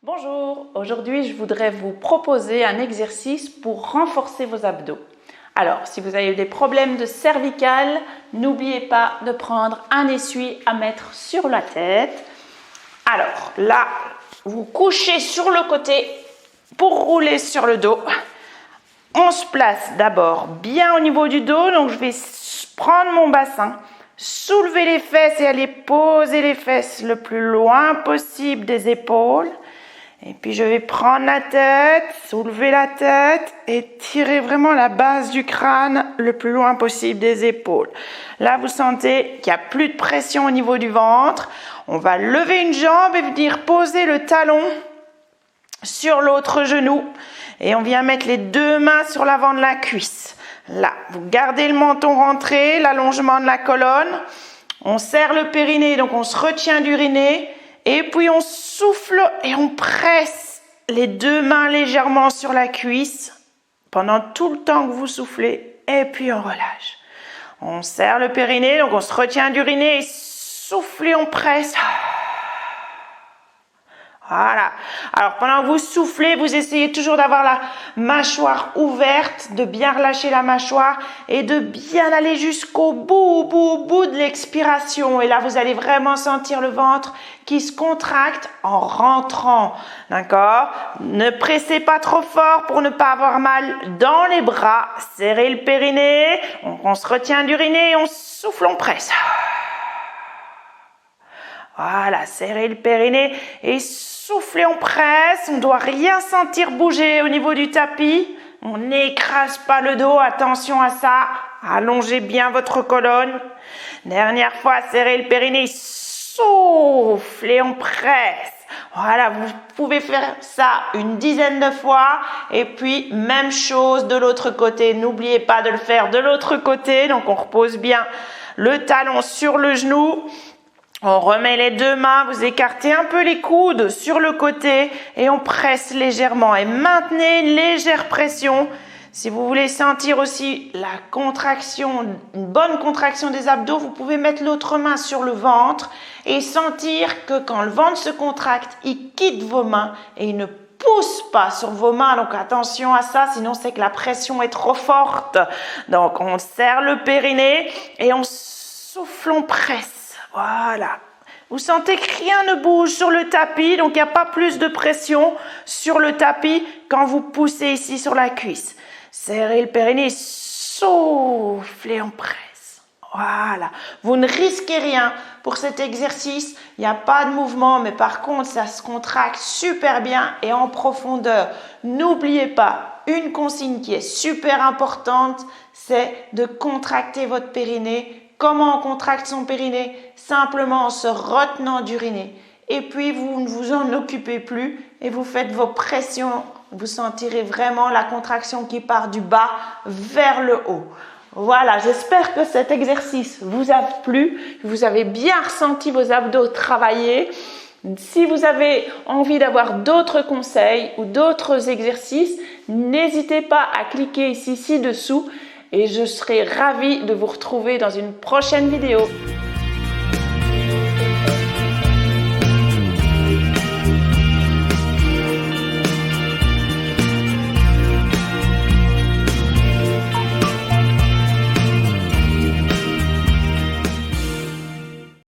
Bonjour, aujourd'hui je voudrais vous proposer un exercice pour renforcer vos abdos. Alors, si vous avez des problèmes de cervicales, n'oubliez pas de prendre un essuie à mettre sur la tête. Alors là, vous couchez sur le côté pour rouler sur le dos. On se place d'abord bien au niveau du dos, donc je vais prendre mon bassin, soulever les fesses et aller poser les fesses le plus loin possible des épaules. Et puis je vais prendre la tête, soulever la tête et tirer vraiment la base du crâne le plus loin possible des épaules. Là, vous sentez qu'il n'y a plus de pression au niveau du ventre. On va lever une jambe et venir poser le talon sur l'autre genou. Et on vient mettre les deux mains sur l'avant de la cuisse. Là, vous gardez le menton rentré, l'allongement de la colonne. On serre le périnée, donc on se retient d'uriner. Et puis on souffle et on presse les deux mains légèrement sur la cuisse pendant tout le temps que vous soufflez. Et puis on relâche. On serre le périnée, donc on se retient d'uriner et souffle et on presse. Voilà. Alors pendant que vous soufflez, vous essayez toujours d'avoir la mâchoire ouverte, de bien relâcher la mâchoire et de bien aller jusqu'au bout de l'expiration. Et là, vous allez vraiment sentir le ventre qui se contracte en rentrant. D'accord? Ne pressez pas trop fort pour ne pas avoir mal dans les bras. Serrez le périnée. On se retient d'uriner et on souffle, on presse. Voilà, serrez le périnée et soufflez, on presse. On ne doit rien sentir bouger au niveau du tapis. On n'écrase pas le dos, attention à ça. Allongez bien votre colonne. Dernière fois, serrez le périnée, soufflez, on presse. Voilà, vous pouvez faire ça une dizaine de fois. Et puis, même chose de l'autre côté. N'oubliez pas de le faire de l'autre côté. Donc, on repose bien le talon sur le genou. On remet les deux mains, vous écartez un peu les coudes sur le côté et on presse légèrement. Et maintenez une légère pression. Si vous voulez sentir aussi la contraction, une bonne contraction des abdos, vous pouvez mettre l'autre main sur le ventre et sentir que quand le ventre se contracte, il quitte vos mains et il ne pousse pas sur vos mains. Donc attention à ça, sinon c'est que la pression est trop forte. Donc on serre le périnée et on souffle, on presse. Voilà. Vous sentez que rien ne bouge sur le tapis, donc il n'y a pas plus de pression sur le tapis quand vous poussez ici sur la cuisse. Serrez le périnée, soufflez, on presse. Voilà. Vous ne risquez rien pour cet exercice. Il n'y a pas de mouvement, mais par contre, ça se contracte super bien et en profondeur. N'oubliez pas, une consigne qui est super importante, c'est de contracter votre périnée. Comment on contracte son périnée? Simplement en se retenant d'uriner. Et puis, vous ne vous en occupez plus et vous faites vos pressions. Vous sentirez vraiment la contraction qui part du bas vers le haut. Voilà, j'espère que cet exercice vous a plu. Vous avez bien ressenti vos abdos travailler. Si vous avez envie d'avoir d'autres conseils ou d'autres exercices, n'hésitez pas à cliquer ici ci-dessous. Et je serai ravie de vous retrouver dans une prochaine vidéo.